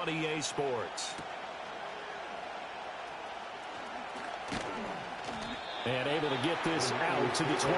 on EA Sports. And able to get this out to the 25.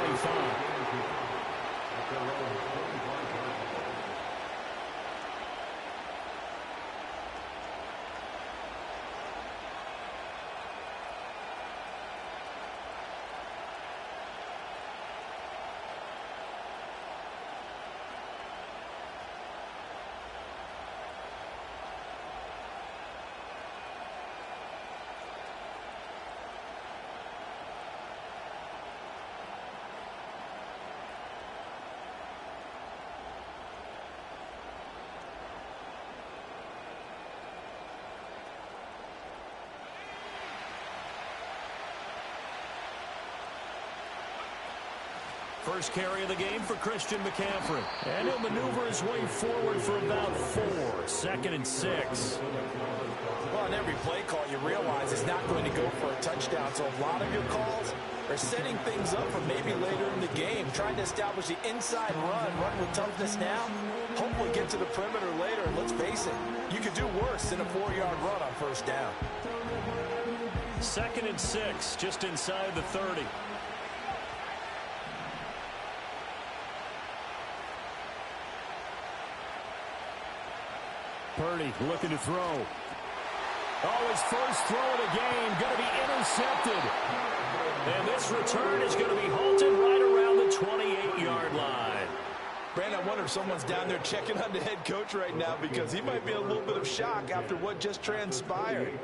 First carry of the game for Christian McCaffrey. And he'll maneuver his way forward for about 4. 2nd and 6. Well, on every play call, you realize it's not going to go for a touchdown. So a lot of your calls are setting things up for maybe later in the game, trying to establish the inside run with toughness now. Hopefully get to the perimeter later. And let's face it, you could do worse than a 4-yard run on first down. 2nd and 6, just inside the 30. Purdy looking to throw. Oh, his first throw of the game going to be intercepted. And this return is going to be halted right around the 28-yard line. Brandon, I wonder if someone's down there checking on the head coach right now because he might be in a little bit of shock after what just transpired.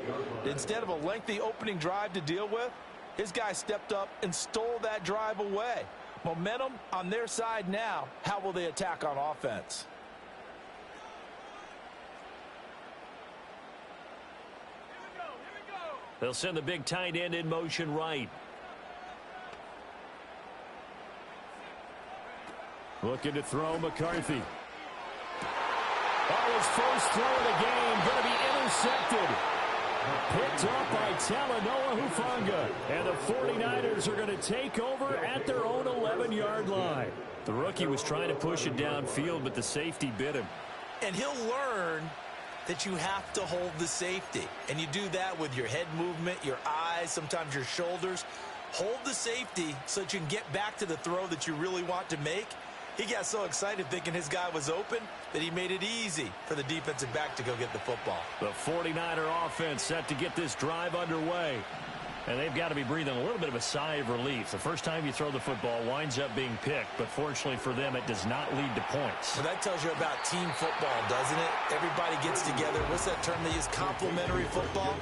Instead of a lengthy opening drive to deal with, his guy stepped up and stole that drive away. Momentum on their side now. How will they attack on offense? They'll send the big tight end in motion right. Looking to throw McCarthy. Oh, his first throw of the game going to be intercepted. Picked up by Talanoa Hufanga. And the 49ers are going to take over at their own 11-yard line. The rookie was trying to push it downfield, but the safety bit him. And he'll learn that you have to hold the safety. And you do that with your head movement, your eyes, sometimes your shoulders. Hold the safety so that you can get back to the throw that you really want to make. He got so excited thinking his guy was open that he made it easy for the defensive back to go get the football. The 49er offense set to get this drive underway. And they've got to be breathing a little bit of a sigh of relief. The first time you throw the football winds up being picked, but fortunately for them, it does not lead to points. Well, that tells you about team football, doesn't it? Everybody gets together. What's that term they use? Complementary football.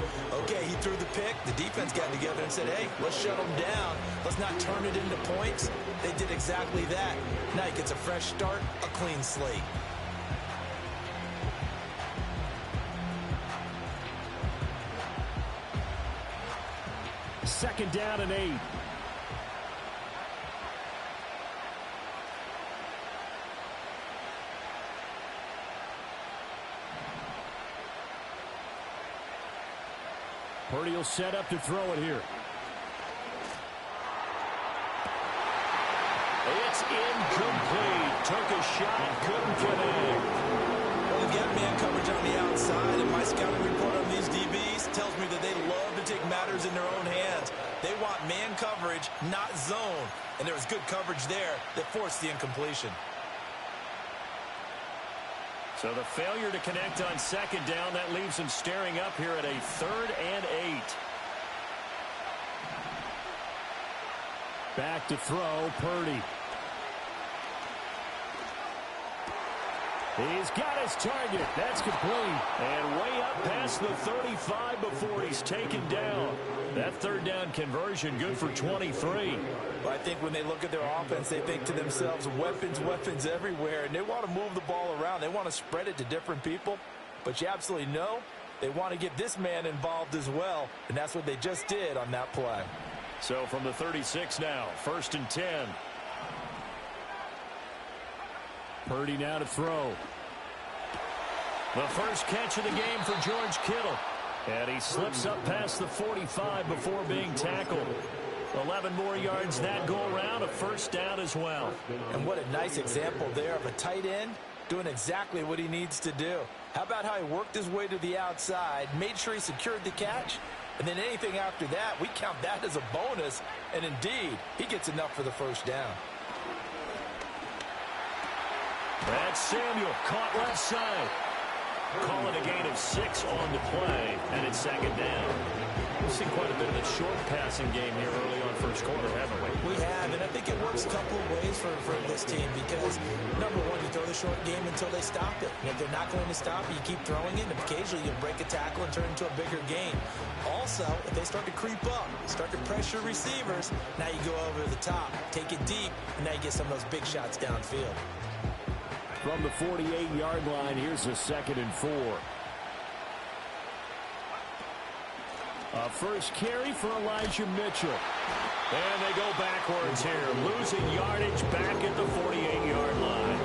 Okay, he threw the pick. The defense got together and said, hey, let's shut them down. Let's not turn it into points. They did exactly that. Now he gets a fresh start, a clean slate. Second down and 8. Purdy will set up to throw it here. It's incomplete. Took a shot, couldn't connect. Well, they've got man coverage on the outside, and my scouting report on these DBs tells me that they love to take matters in their own hands. They want man coverage, not zone. And there was good coverage there that forced the incompletion. So the failure to connect on second down, that leaves him staring up here at a 3rd and 8. Back to throw, Purdy. He's got his target. That's complete. And way up past the 35 before he's taken down. That 3rd down conversion good for 23. Well, I think when they look at their offense, they think to themselves, weapons, weapons everywhere. And they want to move the ball around. They want to spread it to different people. But you absolutely know they want to get this man involved as well. And that's what they just did on that play. So from the 36 now, 1st and 10. Purdy now to throw. The first catch of the game for George Kittle. And he slips up past the 45 before being tackled. 11 more yards that go around, a 1st down as well. And what a nice example there of a tight end doing exactly what he needs to do. How about how he worked his way to the outside, made sure he secured the catch, and then anything after that, we count that as a bonus, and indeed, he gets enough for the first down. That's Samuel, caught left side. Call it a gain of 6 on the play, and it's second down. We've seen quite a bit of a short passing game here early on first quarter, haven't we? We have, and I think it works a couple of ways for this team because, number one, you throw the short game until they stop it. And if they're not going to stop it, you keep throwing it, and occasionally you break a tackle and turn it into a bigger gain. Also, if they start to creep up, start to pressure receivers, now you go over the top, take it deep, and now you get some of those big shots downfield. From the 48-yard line, here's a 2nd and 4. A first carry for Elijah Mitchell. And they go backwards here, losing yardage back at the 48-yard line.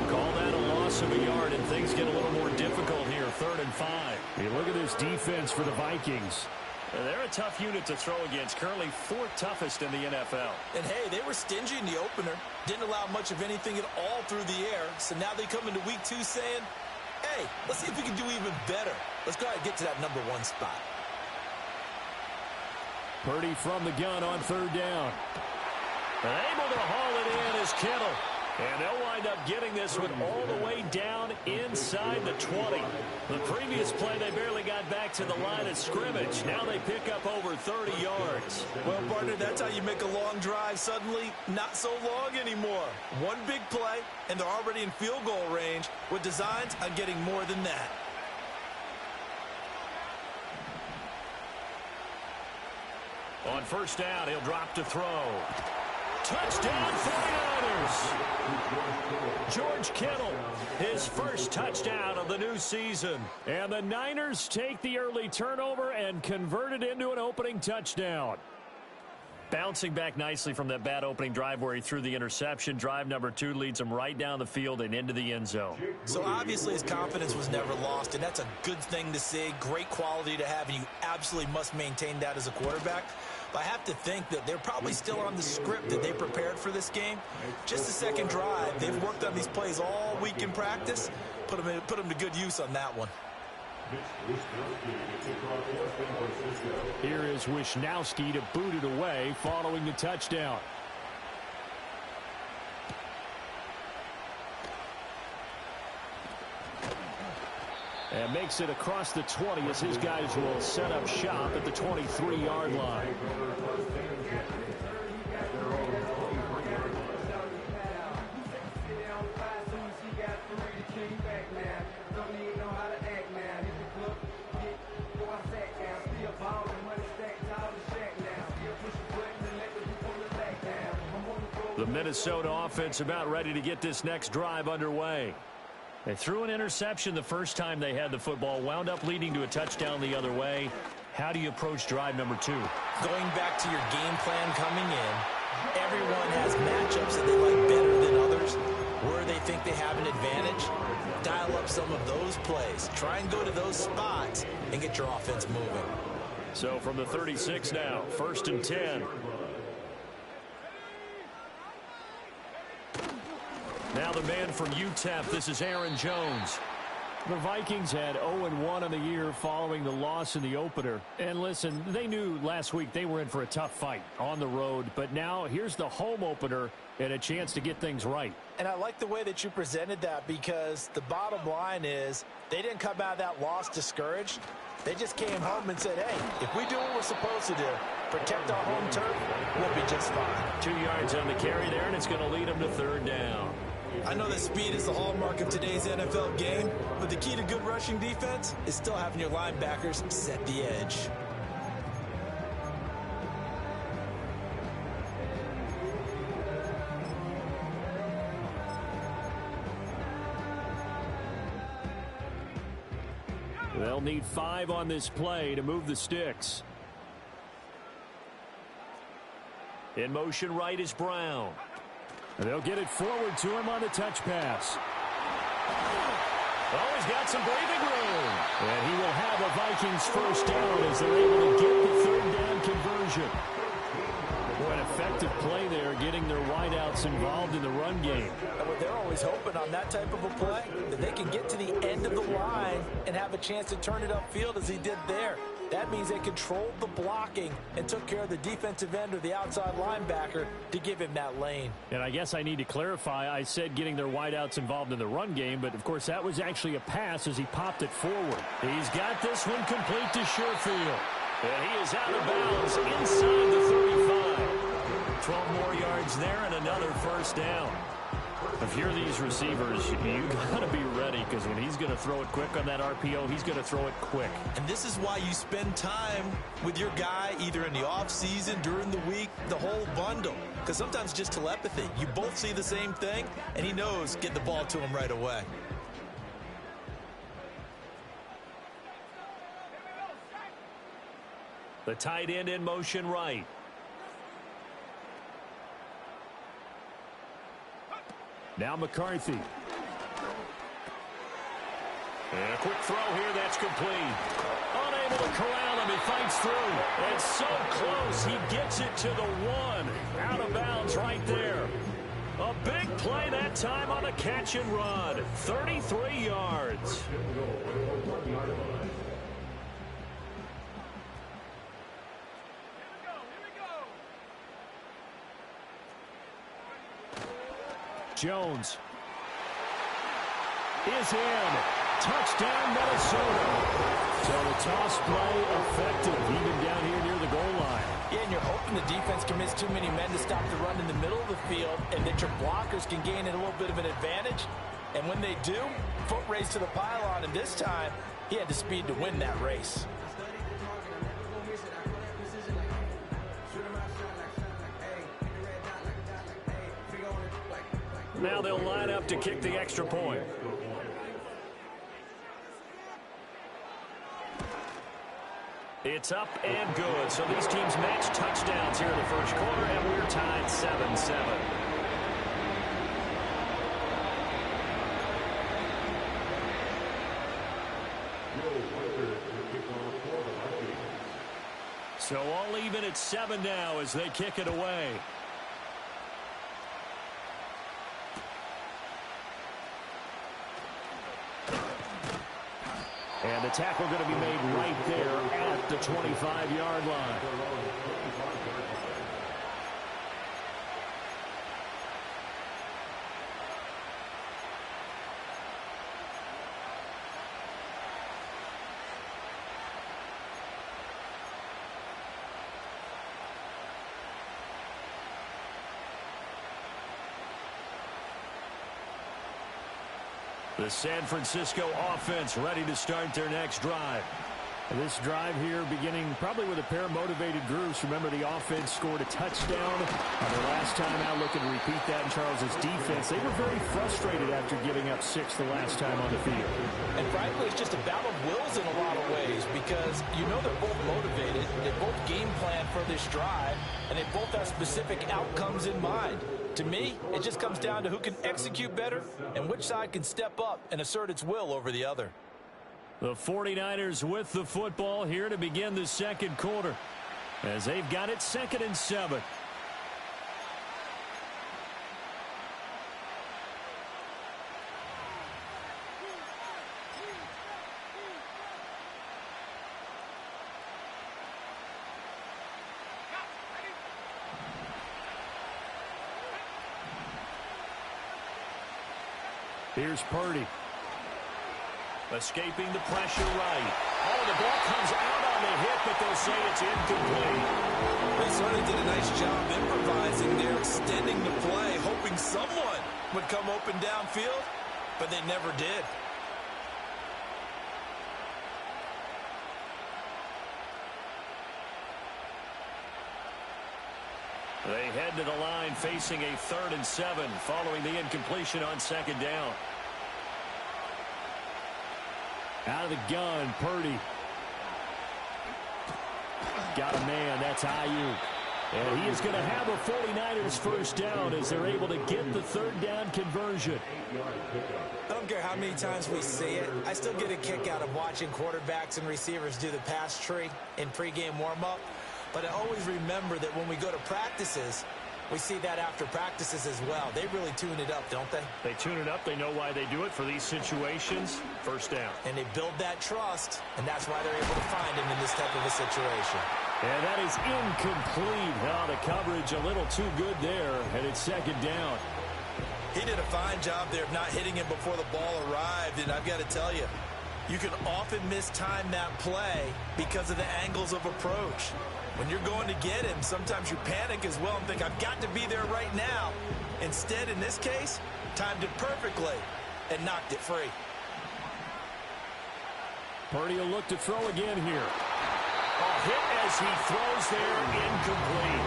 Call that a loss of a yard, and things get a little more difficult here, 3rd and 5. You look at this defense for the Vikings. They're a tough unit to throw against, currently 4th toughest in the NFL. And, hey, they were stingy in the opener, didn't allow much of anything at all through the air, so now they come into week 2 saying, hey, let's see if we can do even better. Let's go ahead and get to that number 1 spot. Purdy from the gun on 3rd down. And able to haul it in is Kittle. And they'll wind up getting this one all the way down inside the 20. The previous play, they barely got back to the line of scrimmage. Now they pick up over 30 yards. Well, partner, that's how you make a long drive suddenly not so long anymore. One big play, and they're already in field goal range with designs on getting more than that. On 1st down, he'll drop to throw. Touchdown, 49ers! George Kittle, his first touchdown of the new season. And the Niners take the early turnover and convert it into an opening touchdown. Bouncing back nicely from that bad opening drive where he threw the interception. Drive number 2 leads him right down the field and into the end zone. So obviously his confidence was never lost, and that's a good thing to see. Great quality to have, and you absolutely must maintain that as a quarterback. But I have to think that they're probably still on the script that they prepared for this game. Just the second drive. They've worked on these plays all week in practice. Put them to good use on that one. Here is Wisnowski to boot it away following the touchdown. And makes it across the 20 as his guys will set up shop at the 23-yard line. The Minnesota offense about ready to get this next drive underway. They threw an interception the first time they had the football, wound up leading to a touchdown the other way. How do you approach drive number 2? Going back to your game plan coming in, everyone has matchups that they like better than others. Where they think they have an advantage, dial up some of those plays. Try and go to those spots and get your offense moving. So from the 36 now, 1st and 10. Now the man from UTEP, this is Aaron Jones. The Vikings had 0-1 on the year following the loss in the opener. And listen, they knew last week they were in for a tough fight on the road. But now here's the home opener and a chance to get things right. And I like the way that you presented that because the bottom line is they didn't come out of that loss discouraged. They just came home and said, hey, if we do what we're supposed to do, protect our home turf, we'll be just fine. 2 yards on the carry there, and it's going to lead them to 3rd down. I know that speed is the hallmark of today's NFL game, but the key to good rushing defense is still having your linebackers set the edge. They'll need 5 on this play to move the sticks. In motion right is Brown. And they'll get it forward to him on the touch pass. Oh, he's got some breathing room. And he will have a Vikings first down as they're able to get the 3rd down conversion. Boy, an effective play there, getting their wideouts involved in the run game. And what they're always hoping on that type of a play, that they can get to the end of the line and have a chance to turn it upfield as he did there. That means they controlled the blocking and took care of the defensive end or the outside linebacker to give him that lane. And I guess I need to clarify, I said getting their wideouts involved in the run game, but of course that was actually a pass as he popped it forward. He's got this one complete to Sherfield. And he is out of bounds inside the 35. 12 more yards there and another first down. If you're these receivers, you got to be ready, because when he's going to throw it quick on that RPO, he's going to throw it quick. And this is why you spend time with your guy either in the offseason, during the week, the whole bundle. Because sometimes just telepathy. You both see the same thing, and he knows get the ball to him right away. The tight end in motion right. Now McCarthy. And a quick throw here, that's complete. Unable to corral him, he fights through. It's so close, he gets it to the one. Out of bounds right there. A big play that time on a catch and run. 33 yards. Jones is in. Touchdown, Minnesota. So the toss play effective, even down here near the goal line. Yeah, and you're hoping the defense commits too many men to stop the run in the middle of the field, and that your blockers can gain a little bit of an advantage. And when they do, foot race to the pylon, and this time, he had the speed to win that race. Now they'll line up to kick the extra point. It's up and good. So these teams match touchdowns here in the first quarter, and we're tied 7-7. So all even at 7 now as they kick it away. And the tackle going to be made right there at the 25-yard line. The San Francisco offense ready to start their next drive. This drive here beginning probably with a pair of motivated groups. Remember, the offense scored a touchdown on their last time out, looking to repeat that in Charles's defense. They were very frustrated after giving up 6 the last time on the field. And frankly, it's just a battle of wills in a lot of ways, because you know they're both motivated, they both game plan for this drive, and they both have specific outcomes in mind. To me, it just comes down to who can execute better and which side can step up and assert its will over the other. The 49ers with the football here to begin the second quarter, as they've got it 2nd and 7. Here's Purdy. Escaping the pressure right. Oh, the ball comes out on the hit, but they'll say it's incomplete. They certainly did a nice job improvising there, extending the play, hoping someone would come open downfield, but they never did. They head to the line facing a 3rd and 7 following the incompletion on 2nd down. Out of the gun, Purdy. Got a man, that's Ayuk. And he is going to have a 49ers first down as they're able to get the 3rd down conversion. I don't care how many times we see it. I still get a kick out of watching quarterbacks and receivers do the pass tree in pregame warm-up. But I always remember that when we go to practices, we see that after practices as well. They really tune it up, don't they? They tune it up. They know why they do it for these situations. First down. And they build that trust, and that's why they're able to find him in this type of a situation. And that is incomplete. Oh, the coverage a little too good there, and it's second down. He did a fine job there of not hitting him before the ball arrived, and I've got to tell you, you can often mistime that play because of the angles of approach. When you're going to get him, sometimes you panic as well and think, I've got to be there right now. Instead, in this case, timed it perfectly and knocked it free. Purdy will look to throw again here. Oh, hit as he throws there, incomplete.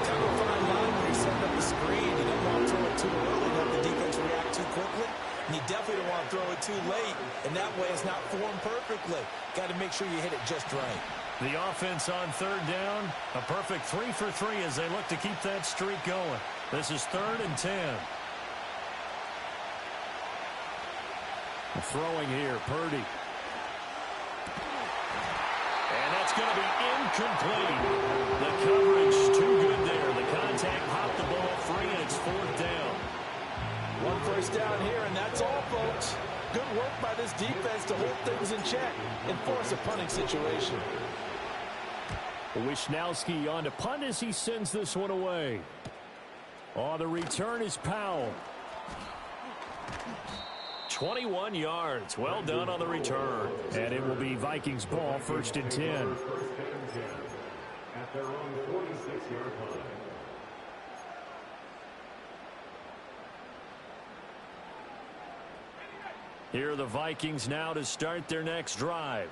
Kind of a fine line when he's setting up the screen. You don't want to throw it too early, let the defense react too quickly. And you definitely don't want to throw it too late, and that way it's not formed perfectly. Got to make sure you hit it just right. The offense on third down, a perfect 3 for 3 as they look to keep that streak going. This is 3rd and 10. Throwing here, Purdy. And that's going to be incomplete. The coverage too good there. The contact popped the ball free, and it's 4th down. One first down here, and that's all, folks. Good work by this defense to hold things in check and force a punting situation. Wishnowski on to punt as he sends this one away. Oh, the return is Powell. 21 yards. Well done on the return. And it will be Vikings ball, 1st and 10. At their own 46-yard line. Here are the Vikings now to start their next drive.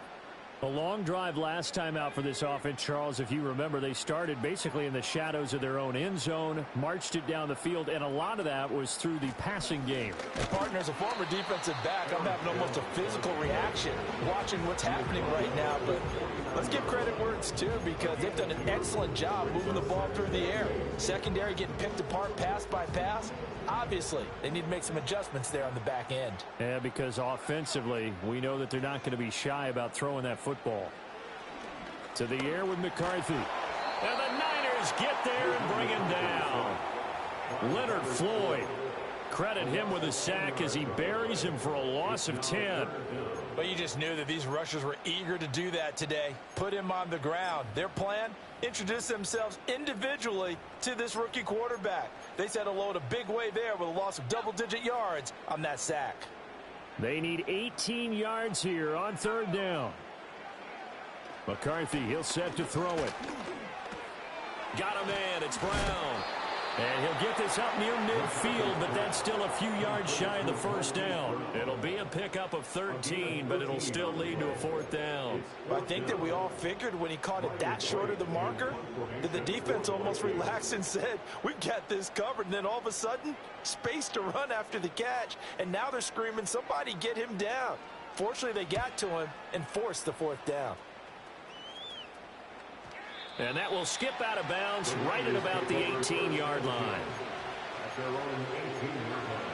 A long drive last time out for this offense, Charles. If you remember, they started basically in the shadows of their own end zone, marched it down the field, and a lot of that was through the passing game. And partner, as a former defensive back, I'm having almost a physical reaction watching what's happening right now. But let's give credit where it's due, because they've done an excellent job moving the ball through the air. Secondary getting picked apart pass by pass. Obviously, they need to make some adjustments there on the back end. Yeah, because offensively, we know that they're not going to be shy about throwing that football. To the air with McCarthy. And the Niners get there and bring him down. Leonard Floyd. Credit him with a sack as he buries him for a loss of 10. But you just knew that these rushers were eager to do that today. Put him on the ground. Their plan? Introduce themselves individually to this rookie quarterback. They said hello in a big way there with a loss of double-digit yards on that sack. They need 18 yards here on 3rd down. McCarthy, he'll set to throw it. Got a man, it's Brown. And he'll get this up near midfield, but that's still a few yards shy of the 1st down. It'll be a pickup of 13, but it'll still lead to a 4th down. I think that we all figured when he caught it that short of the marker that the defense almost relaxed and said, we've got this covered. And then all of a sudden, space to run after the catch. And now they're screaming, somebody get him down. Fortunately, they got to him and forced the 4th down. And that will skip out of bounds right at about the 18-yard line. At their own 18-yard line.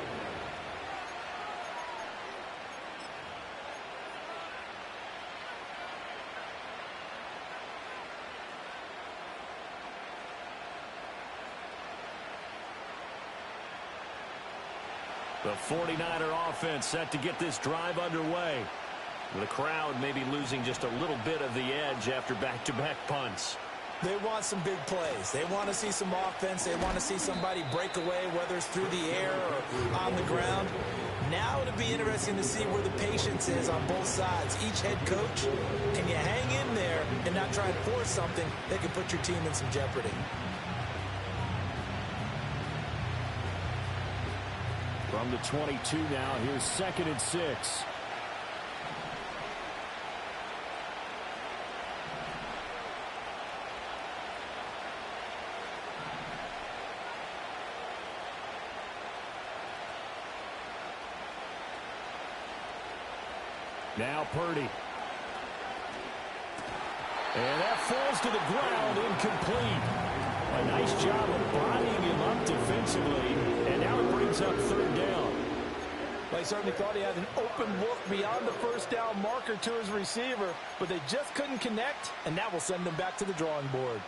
The 49er offense set to get this drive underway. The crowd maybe losing just a little bit of the edge after back-to-back punts. They want some big plays. They want to see some offense. They want to see somebody break away, whether it's through the air or on the ground. Now it'll be interesting to see where the patience is on both sides. Each head coach, can you hang in there and not try and force something that can put your team in some jeopardy? From the 22 now, here's 2nd and 6. Now Purdy. And that falls to the ground, incomplete. A nice job of bodying him up defensively, and now it brings up 3rd down. Well, he certainly thought he had an open look beyond the first down marker to his receiver, but they just couldn't connect, and that will send them back to the drawing board.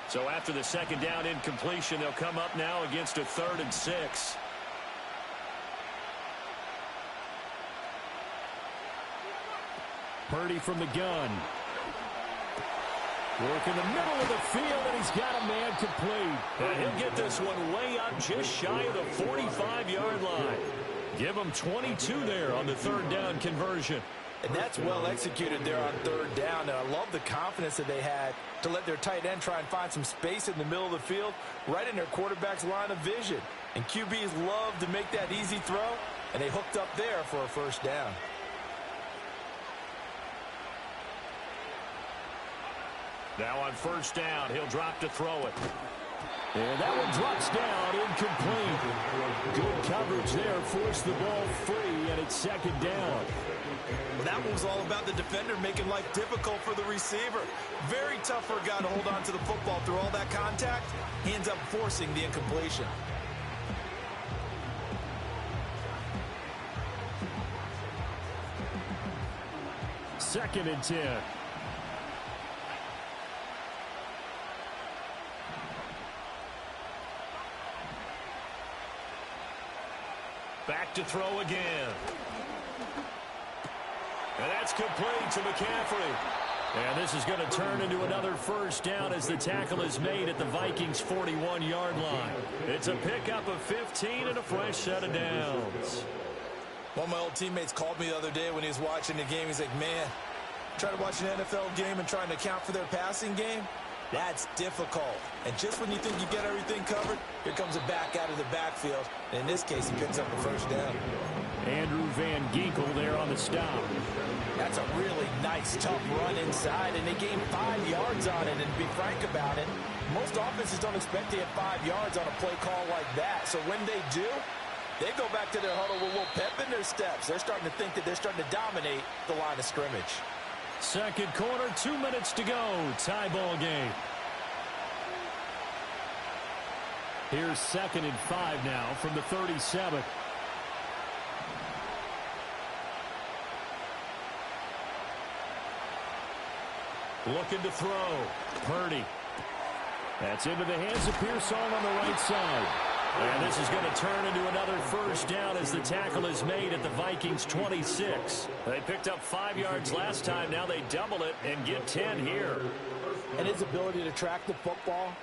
So after the second down incompletion, they'll come up now against a 3rd and 6. Purdy from the gun. Work in the middle of the field, and he's got a man complete. And he'll get this one way up just shy of the 45-yard line. Give him 22 there on the 3rd down conversion. And that's well executed there on 3rd down. And I love the confidence that they had to let their tight end try and find some space in the middle of the field, right in their quarterback's line of vision. And QBs love to make that easy throw, and they hooked up there for a 1st down. Now on 1st down, he'll drop to throw it. And that one drops down, incomplete. Good coverage there, forced the ball free, and it's 2nd down. Well, that one was all about the defender making life difficult for the receiver. Very tough for a guy to hold on to the football through all that contact. He ends up forcing the incompletion. Second and 10. Back to throw again. And that's complete to McCaffrey. And this is going to turn into another 1st down as the tackle is made at the Vikings' 41-yard line. It's a pickup of 15 and a fresh set of downs. One of my old teammates called me the other day when he was watching the game. He's like, man, trying to watch an NFL game and trying to account for their passing game? That's difficult. And just when you think you get everything covered, here comes a back out of the backfield. And in this case, he picks up a 1st down. Andrew Van Ginkel there on the stop. That's a really nice, tough run inside, and they gained 5 yards on it. And to be frank about it, most offenses don't expect to get 5 yards on a play call like that. So when they do, they go back to their huddle with a little pep in their steps. They're starting to think that they're starting to dominate the line of scrimmage. 2nd quarter, 2 minutes to go. Tie ball game. Here's 2nd and 5 now from the 37. Looking to throw. Purdy. That's into the hands of Pearsall on the right side. And this is going to turn into another 1st down as the tackle is made at the Vikings' 26. They picked up 5 yards last time. Now they double it and get 10 here. And his ability to track the football,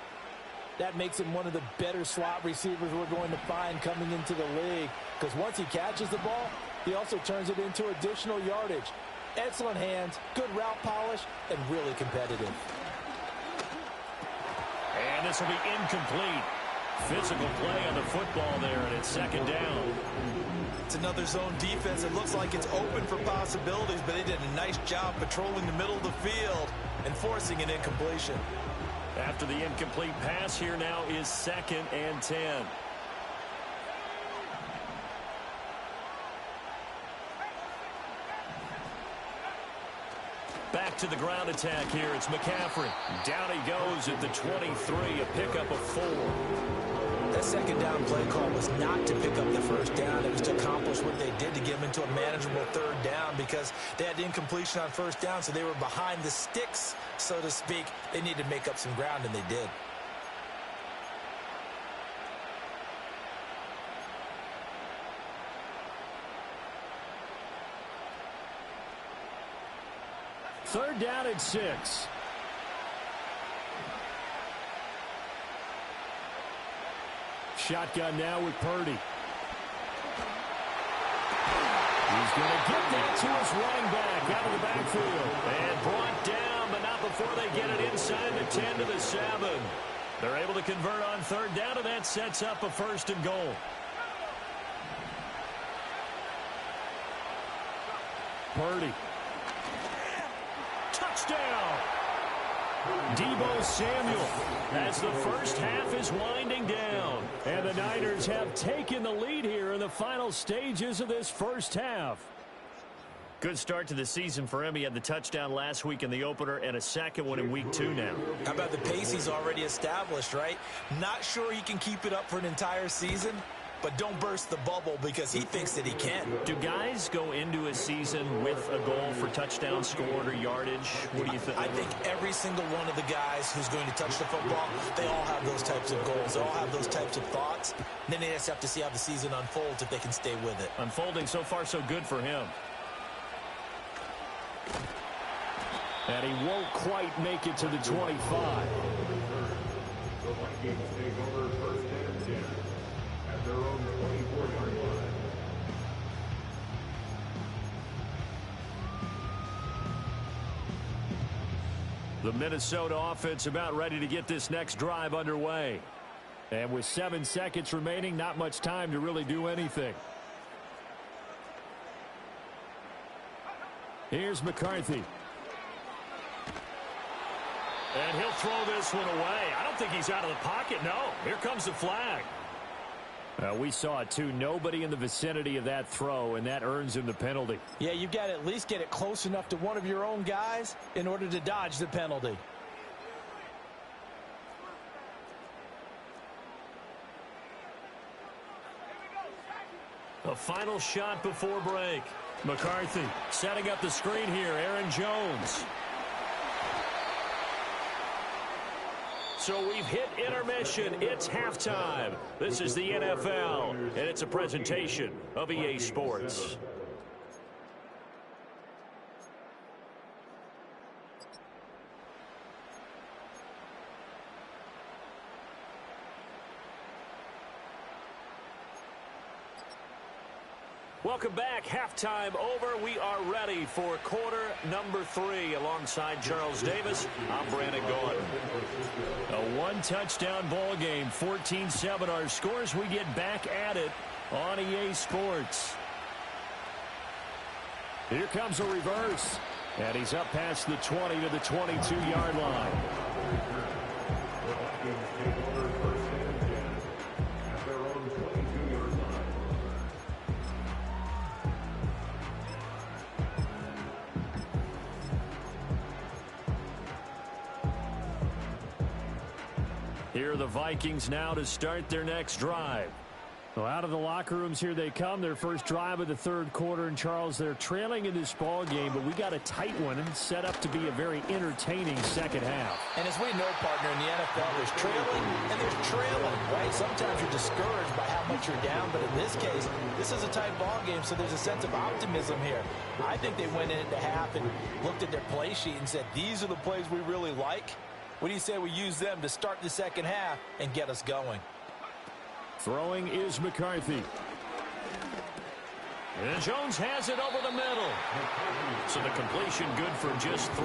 that makes him one of the better slot receivers we're going to find coming into the league. Because once he catches the ball, he also turns it into additional yardage. Excellent hands, good route polish, and really competitive. And this will be incomplete. Physical play on the football there, and it's 2nd down. It's another zone defense. It looks like it's open for possibilities, but they did a nice job patrolling the middle of the field and forcing an incompletion. After the incomplete pass, here now is 2nd and 10. Back to the ground attack here. It's McCaffrey. Down he goes at the 23, a pickup of 4. That 2nd down play call was not to pick up the 1st down. It was to accomplish what they did to get them into a manageable 3rd down because they had incompletion on 1st down, so they were behind the sticks, so to speak. They needed to make up some ground, and they did. Third down and 6. Shotgun now with Purdy. He's going to get that to his running back out of the backfield. And brought down, but not before they get it inside the 10 to the 7. They're able to convert on 3rd down, and that sets up a 1st and goal. Purdy. Touchdown! Deebo Samuel as the first half is winding down. And the Niners have taken the lead here in the final stages of this first half. Good start to the season for him. He had the touchdown last week in the opener and a second one in week 2 now. How about the pace he's already established, right? Not sure he can keep it up for an entire season, but don't burst the bubble because he thinks that he can. Do guys go into a season with a goal for touchdown scored or yardage? What do you think? I think every single one of the guys who's going to touch the football, they all have those types of goals. They all have those types of thoughts. And then they just have to see how the season unfolds if they can stay with it. Unfolding so far so good for him. And he won't quite make it to the 25. The Vikings take over first and 10 at their own 24-yard line. The Minnesota offense about ready to get this next drive underway. And with 7 seconds remaining, not much time to really do anything. Here's McCarthy. And he'll throw this one away. I don't think he's out of the pocket. No, here comes the flag. We saw it too. Nobody in the vicinity of that throw, and that earns him the penalty. Yeah, you've got to at least get it close enough to one of your own guys in order to dodge the penalty. A final shot before break. McCarthy setting up the screen here. Aaron Jones. So we've hit intermission. It's halftime. This is the NFL, and it's a presentation of EA Sports. Welcome back. Halftime over. We are ready for quarter number 3 alongside Charles Davis. I'm Brandon Gaudin. A one-touchdown ball game, 14-7 our scores. We get back at it on EA Sports. Here comes a reverse. And he's up past the 20 to the 22-yard line. Here are the Vikings now to start their next drive. Well, out of the locker rooms here they come. Their first drive of the third quarter. And, Charles, they're trailing in this ball game, but we got a tight one and set up to be a very entertaining second half. And as we know, partner, in the NFL, there's trailing and there's trailing, right? Sometimes you're discouraged by how much you're down, but in this case, this is a tight ball game, so there's a sense of optimism here. I think they went into half and looked at their play sheet and said, these are the plays we really like. What do you say we use them to start the second half and get us going? Throwing is McCarthy. And Jones has it over the middle. So the completion good for just 3.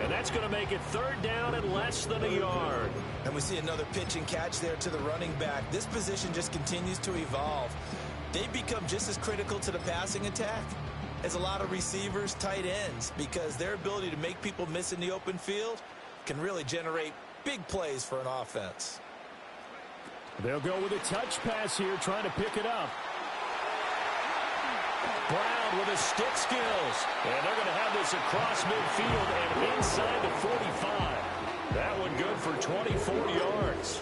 And that's going to make it third down and less than a yard. And we see another pitch and catch there to the running back. This position just continues to evolve. They become just as critical to the passing attack as a lot of receivers, tight ends, because their ability to make people miss in the open field can really generate big plays for an offense. They'll go with a touch pass here, trying to pick it up. Brown with his stick skills. And they're going to have this across midfield and inside the 45. That one good for 24 yards.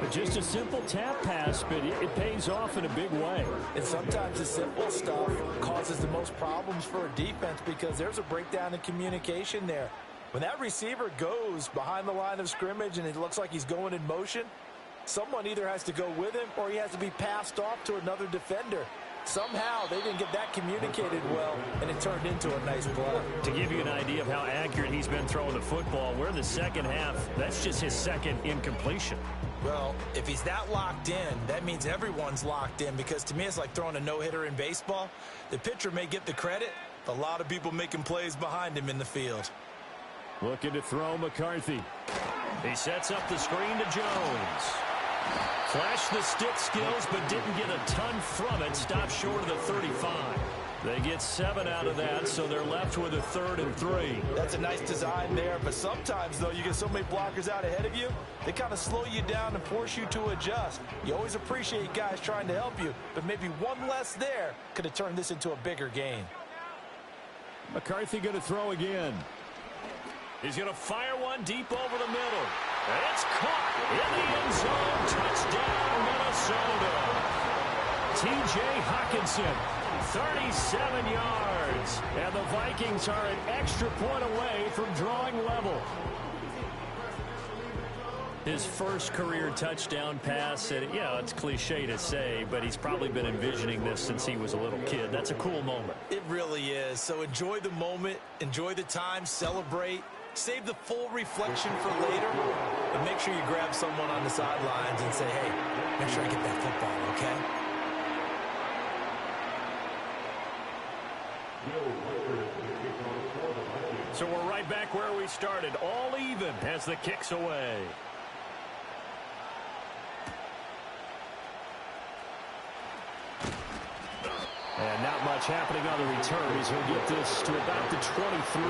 But just a simple tap pass, but it pays off in a big way. And sometimes the simple stuff causes the most problems for a defense because there's a breakdown in communication there. When that receiver goes behind the line of scrimmage and it looks like he's going in motion, someone either has to go with him or he has to be passed off to another defender. Somehow they didn't get that communicated well, and it turned into a nice play. To give you an idea of how accurate he's been throwing the football, we're in the second half. That's just his second incompletion. Well, if he's that locked in, that means everyone's locked in, because to me it's like throwing a no-hitter in baseball. The pitcher may get the credit, but a lot of people making plays behind him in the field. Looking to throw McCarthy. He sets up the screen to Jones. Flashed the stick skills, but didn't get a ton from it. Stopped short of the 35. They get 7 out of that, so they're left with a 3rd and 3. That's a nice design there, but sometimes, though, you get so many blockers out ahead of you, they kind of slow you down and force you to adjust. You always appreciate guys trying to help you, but maybe one less there could have turned this into a bigger game. McCarthy going to throw again. He's going to fire one deep over the middle. And it's caught in the end zone. Touchdown, Minnesota. T.J. Hockenson, 37 yards. And the Vikings are an extra point away from drawing level. His first career touchdown pass, and yeah, it's cliche to say, but he's probably been envisioning this since he was a little kid. That's a cool moment. It really is. So enjoy the moment, enjoy the time, celebrate, save the full reflection for later, and make sure you grab someone on the sidelines and say, hey, make sure I get that football, okay? So we're right back where we started, all even as the kick's away. And not much happening on the return as he'll get this to about the 23.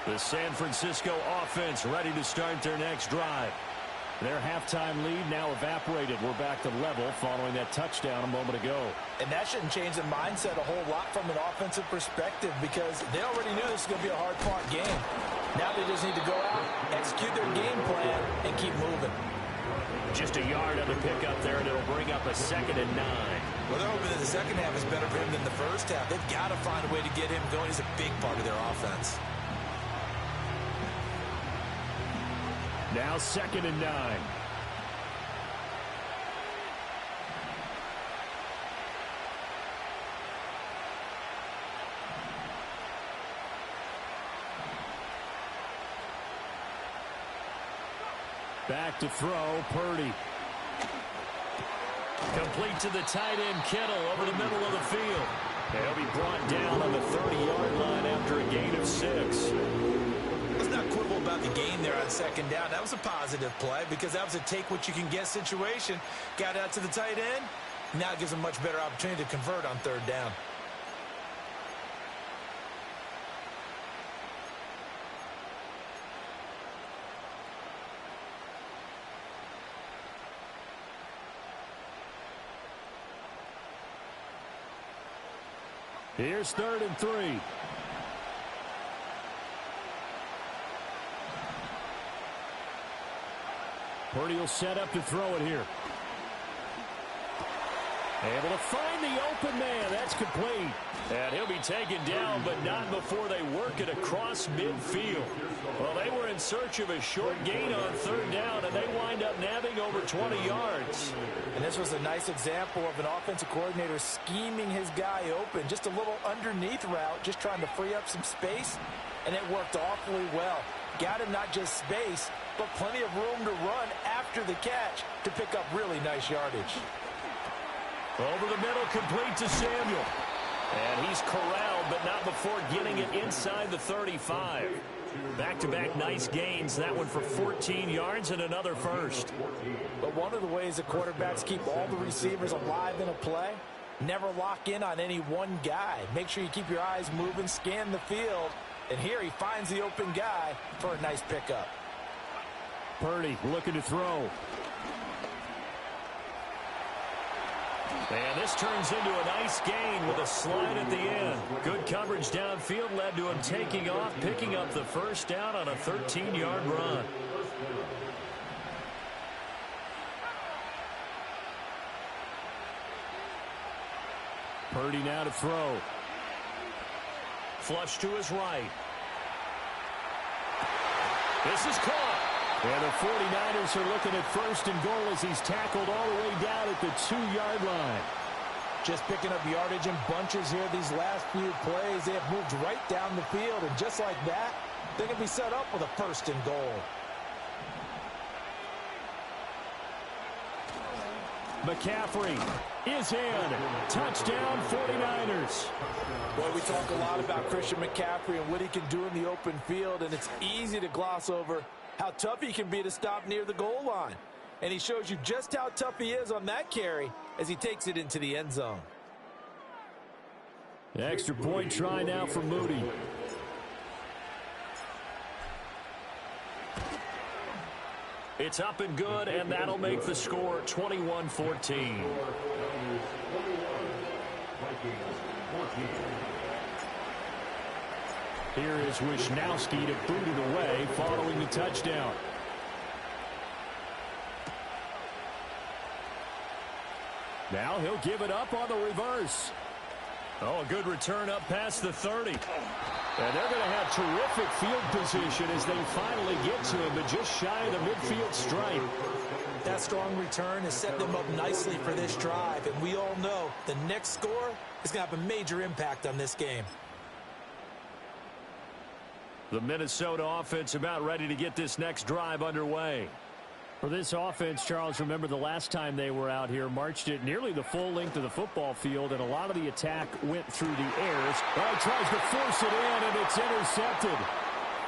The San Francisco offense ready to start their next drive. Their halftime lead now evaporated. We're back to level following that touchdown a moment ago. And that shouldn't change the mindset a whole lot from an offensive perspective because they already knew this was going to be a hard-fought game. Now they just need to go out, execute their game plan, and keep moving. Just a yard on the pickup there, and it'll bring up a 2nd and 9. Well, they're hoping that the second half is better for him than the first half. They've got to find a way to get him going. He's a big part of their offense. Now 2nd and 9. Back to throw, Purdy. Complete to the tight end, Kittle, over the middle of the field. He'll be brought down on the 30-yard line after a gain of 6. Let's not quibble about the gain there on second down. That was a positive play because that was a take-what-you-can-get situation. Got out to the tight end. Now it gives them a much better opportunity to convert on third down. Here's 3rd and 3. Purdy will set up to throw it here. Able to find the open man. That's complete. And he'll be taken down, but not before they work it across midfield. Well, they were in search of a short gain on third down, and they wind up nabbing over 20 yards. And this was a nice example of an offensive coordinator scheming his guy open. Just a little underneath route, just trying to free up some space, and it worked awfully well. Got him not just space, but plenty of room to run after the catch to pick up really nice yardage. Over the middle, complete to Samuel. And he's corralled, but not before getting it inside the 35. Back-to-back nice gains. That one for 14 yards and another first. But one of the ways the quarterbacks keep all the receivers alive in a play, never lock in on any one guy. Make sure you keep your eyes moving, scan the field. And here he finds the open guy for a nice pickup. Purdy looking to throw. And this turns into a nice gain with a slide at the end. Good coverage downfield led to him taking off, picking up the first down on a 13-yard run. Purdy now to throw. Flush to his right. This is caught. And the 49ers are looking at 1st and goal as he's tackled all the way down at the 2-yard line. Just picking up yardage in bunches here these last few plays. They have moved right down the field, and just like that, they can be set up with a 1st and goal. McCaffrey is in. Touchdown, 49ers. Boy, we talk a lot about Christian McCaffrey and what he can do in the open field, and it's easy to gloss over how tough he can be to stop near the goal line. And he shows you just how tough he is on that carry as he takes it into the end zone. The extra point try now for Moody. It's up and good, and that'll make the score 21-14. Vikings 14. Here is Wisnowski to boot it away following the touchdown. Now he'll give it up on the reverse. Oh, a good return up past the 30. And they're going to have terrific field position as they finally get to him, but just shy of the midfield stripe. That strong return has set them up nicely for this drive, and we all know the next score is going to have a major impact on this game. The Minnesota offense about ready to get this next drive underway. For this offense, Charles, remember the last time they were out here, marched it nearly the full length of the football field, and a lot of the attack went through the airs. He tries to force it in, and it's intercepted.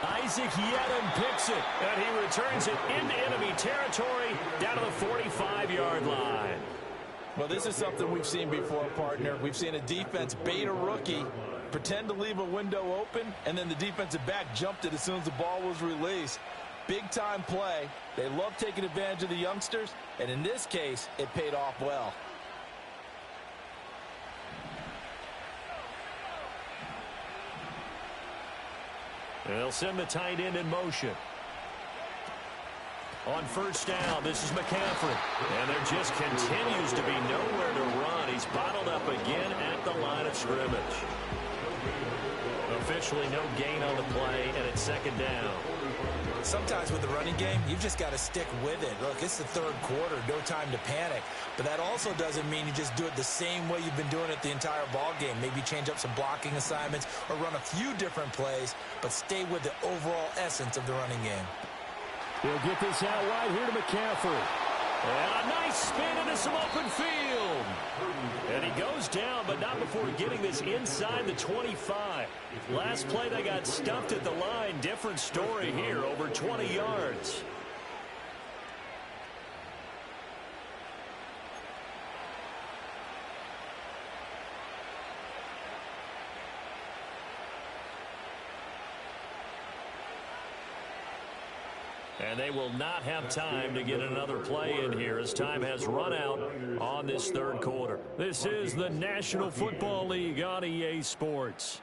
Isaac Yedem picks it, and he returns it into enemy territory down to the 45-yard line. Well, this is something we've seen before, partner. We've seen a defense bait a rookie, pretend to leave a window open, and then the defensive back jumped it as soon as the ball was released. Big-time play. They love taking advantage of the youngsters, and in this case, it paid off well. They'll send the tight end in motion. On first down, this is McCaffrey. And there just continues to be nowhere to run. He's bottled up again at the line of scrimmage. Officially no gain on the play, and it's second down. Sometimes with the running game, you've just got to stick with it. Look, it's the third quarter, no time to panic. But that also doesn't mean you just do it the same way you've been doing it the entire ball game. Maybe change up some blocking assignments or run a few different plays, but stay with the overall essence of the running game. He'll get this out wide here to McCaffrey. And a nice spin into some open field. And he goes down, but not before getting this inside the 25. Last play, they got stuffed at the line. Different story here, over 20 yards. And they will not have time to get another play in here as time has run out on this third quarter. This is the National Football League on EA Sports.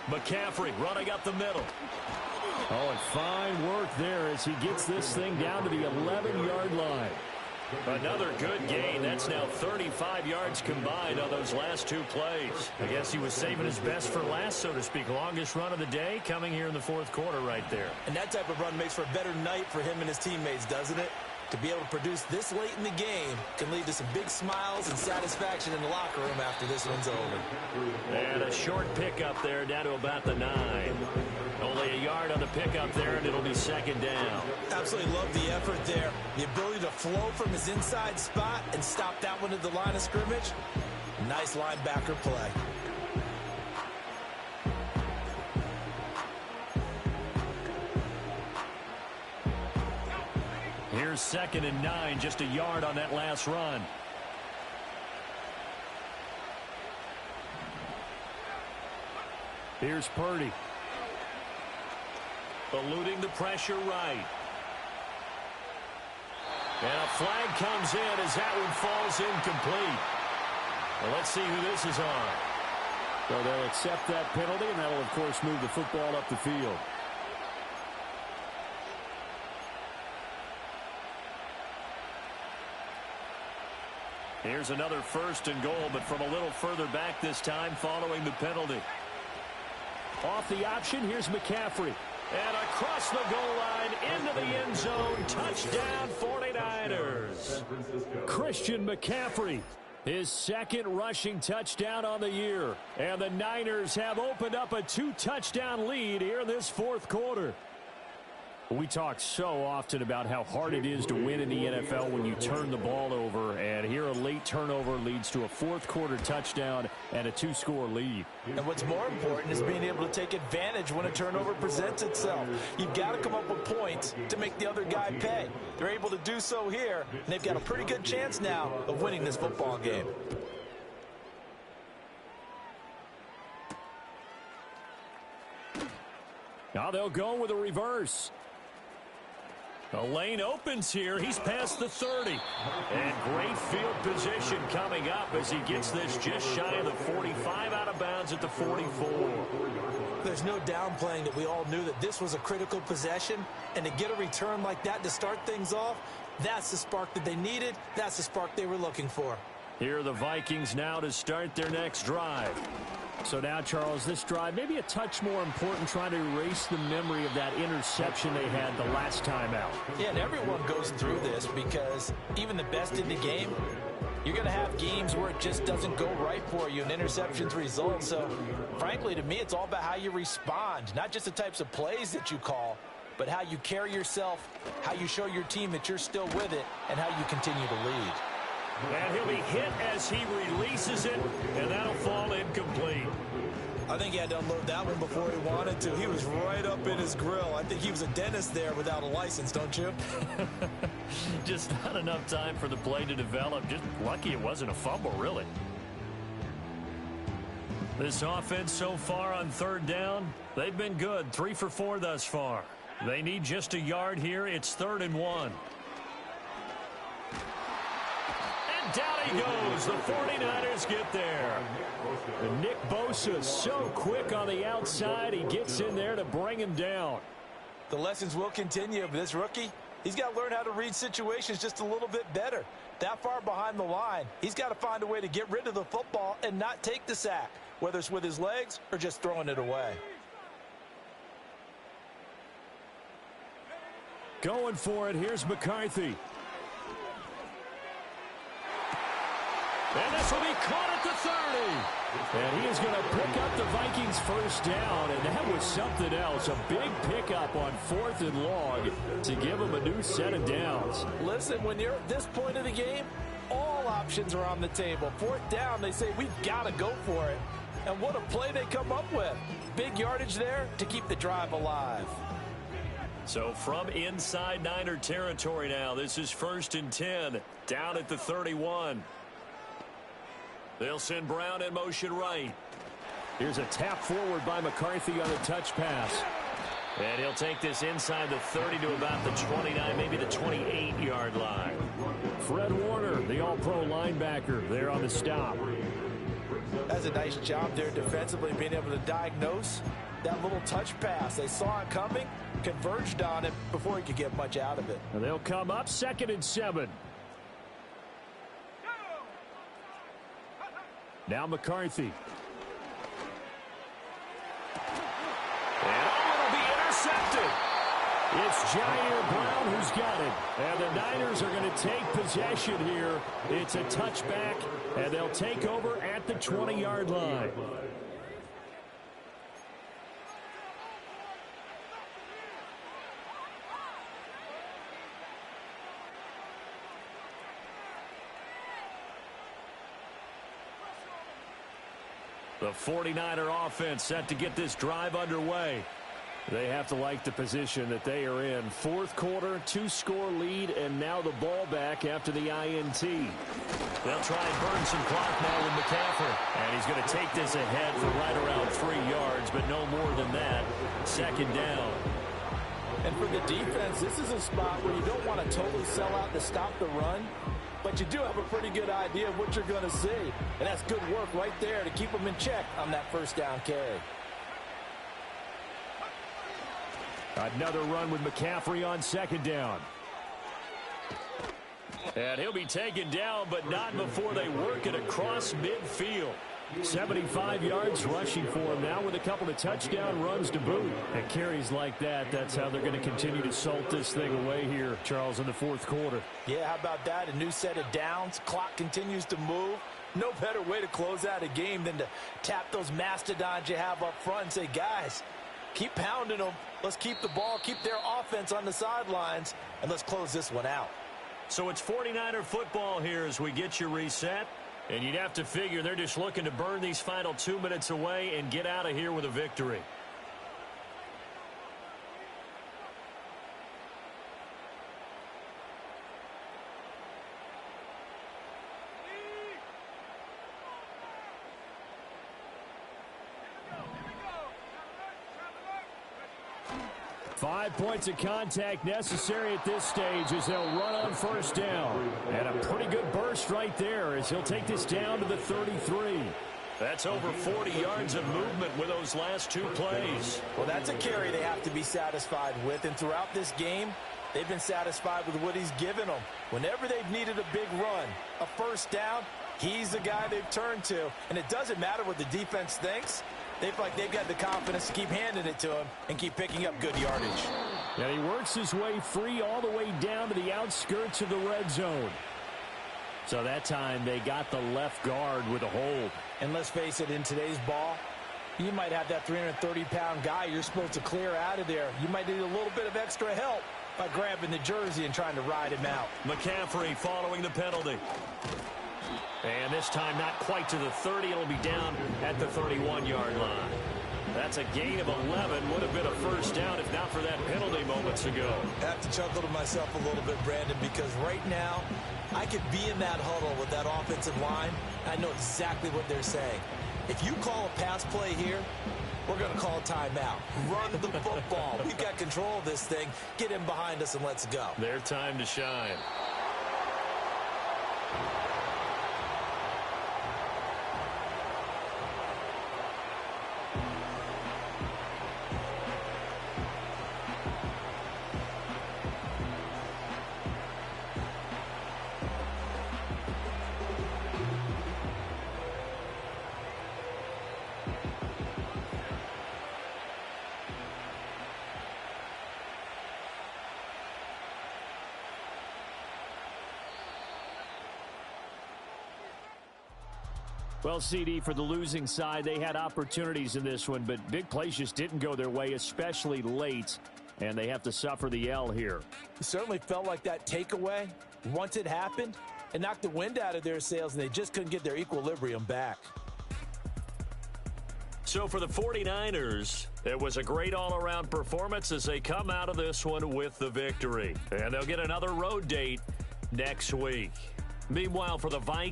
McCaffrey running up the middle. Oh, and fine work there as he gets this thing down to the 11-yard line. Another good gain. That's now 35 yards combined on those last two plays. I guess he was saving his best for last, so to speak. Longest run of the day coming here in the fourth quarter right there. And that type of run makes for a better night for him and his teammates, doesn't it? To be able to produce this late in the game can lead to some big smiles and satisfaction in the locker room after this one's over. And a short pickup there down to about the 9. Only a yard on the pickup there, and it'll be second down. Absolutely love the effort there. The ability to flow from his inside spot and stop that one at the line of scrimmage. Nice linebacker play. Here's second and 9, just a yard on that last run. Here's Purdy. Eluding the pressure right. And a flag comes in as that one falls incomplete. Well, let's see who this is on. So they'll accept that penalty, and that'll, of course, move the football up the field. Here's another first and goal, but from a little further back this time following the penalty. Off the option, here's McCaffrey. And across the goal line into the end zone. Touchdown 49ers. Christian McCaffrey, his second rushing touchdown on the year. And the Niners have opened up a 2-touchdown lead here in this fourth quarter. We talk so often about how hard it is to win in the NFL when you turn the ball over, and here a late turnover leads to a fourth-quarter touchdown and a two-score lead. And what's more important is being able to take advantage when a turnover presents itself. You've got to come up with points to make the other guy pay. They're able to do so here, and they've got a pretty good chance now of winning this football game. Now they'll go with a reverse. The lane opens here. He's past the 30. And great field position coming up as he gets this just shy of the 45, out of bounds at the 44. There's no downplaying that we all knew that this was a critical possession. And to get a return like that to start things off, that's the spark that they needed. That's the spark they were looking for. Here are the Vikings now to start their next drive. So now, Charles, this drive maybe a touch more important, trying to erase the memory of that interception they had the last time out. Yeah, and everyone goes through this because even the best in the game, you're going to have games where it just doesn't go right for you and interceptions result. So, frankly, to me, it's all about how you respond, not just the types of plays that you call, but how you carry yourself, how you show your team that you're still with it, and how you continue to lead. And he'll be hit as he releases it, and that'll fall incomplete. I think he had to unload that one before he wanted to. He was right up in his grill. I think he was a dentist there without a license, don't you? Just not enough time for the play to develop. Just lucky it wasn't a fumble, really. This offense so far on third down, they've been good. 3 for 4 thus far. They need just a yard here. It's 3rd and 1. Down he goes. The 49ers get there. And Nick Bosa so quick on the outside. He gets in there to bring him down. The lessons will continue, but this rookie, he's got to learn how to read situations just a little bit better. That far behind the line, he's got to find a way to get rid of the football and not take the sack, whether it's with his legs or just throwing it away. Going for it. Here's McCarthy. And this will be caught at the 30. And he is going to pick up the Vikings first down. And that was something else. A big pickup on 4th and long to give them a new set of downs. Listen, when you're at this point of the game, all options are on the table. 4th down, they say, we've got to go for it. And what a play they come up with. Big yardage there to keep the drive alive. So from inside Niner territory now, this is 1st and 10, down at the 31. They'll send Brown in motion right. Here's a tap forward by McCarthy on a touch pass. And he'll take this inside the 30 to about the 29, maybe the 28-yard line. Fred Warner, the all-pro linebacker, there on the stop. That's a nice job there defensively, being able to diagnose that little touch pass. They saw it coming, converged on it before he could get much out of it. And they'll come up 2nd and 7. Now McCarthy. And it'll be intercepted. It's Jair Brown who's got it. And the Niners are going to take possession here. It's a touchback, and they'll take over at the 20-yard line. The 49er offense set to get this drive underway. They have to like the position that they are in. 4th quarter, 2-score lead, and now the ball back after the INT. They'll try and burn some clock now with McCaffrey. And he's going to take this ahead for right around 3 yards, but no more than that. 2nd down. And for the defense, this is a spot where you don't want to totally sell out to stop the run, but you do have a pretty good idea of what you're going to see. And that's good work right there to keep them in check on that 1st down carry. Another run with McCaffrey on 2nd down. And he'll be taken down, but not before they work it across midfield. 75 yards rushing for him now with a couple of touchdown runs to boot. And carries like that, that's how they're going to continue to salt this thing away here, Charles, in the 4th quarter. Yeah, how about that? A new set of downs. Clock continues to move. No better way to close out a game than to tap those mastodons you have up front and say, guys, keep pounding them. Let's keep the ball, keep their offense on the sidelines, and let's close this one out. So it's 49er football here as we get you reset. And you'd have to figure they're just looking to burn these final 2 minutes away and get out of here with a victory. Five points of contact necessary at this stage as they'll run on first down. And a pretty good burst right there as he'll take this down to the 33. That's over 40 yards of movement with those last two plays. Well, that's a carry they have to be satisfied with. And throughout this game, they've been satisfied with what he's given them. Whenever they've needed a big run, a first down, he's the guy they've turned to. And it doesn't matter what the defense thinks. They feel like they've got the confidence to keep handing it to him and keep picking up good yardage. And he works his way free all the way down to the outskirts of the red zone. So that time they got the left guard with a hold. And let's face it, in today's ball, you might have that 330-pound guy you're supposed to clear out of there. You might need a little bit of extra help by grabbing the jersey and trying to ride him out. McCaffrey following the penalty. And this time not quite to the 30. It'll be down at the 31-yard line. That's a gain of 11. Would have been a first down if not for that penalty moments ago. I have to chuckle to myself a little bit, Brandon, because right now I could be in that huddle with that offensive line. I know exactly what they're saying. If you call a pass play here, we're going to call a timeout. Run the football. We've got control of this thing. Get him behind us and let's go. Their time to shine. Well, CD, for the losing side, they had opportunities in this one, but big plays just didn't go their way, especially late, and they have to suffer the L here. It certainly felt like that takeaway, once it happened, it knocked the wind out of their sails, and they just couldn't get their equilibrium back. So for the 49ers, it was a great all-around performance as they come out of this one with the victory. And they'll get another road date next week. Meanwhile, for the Vikings,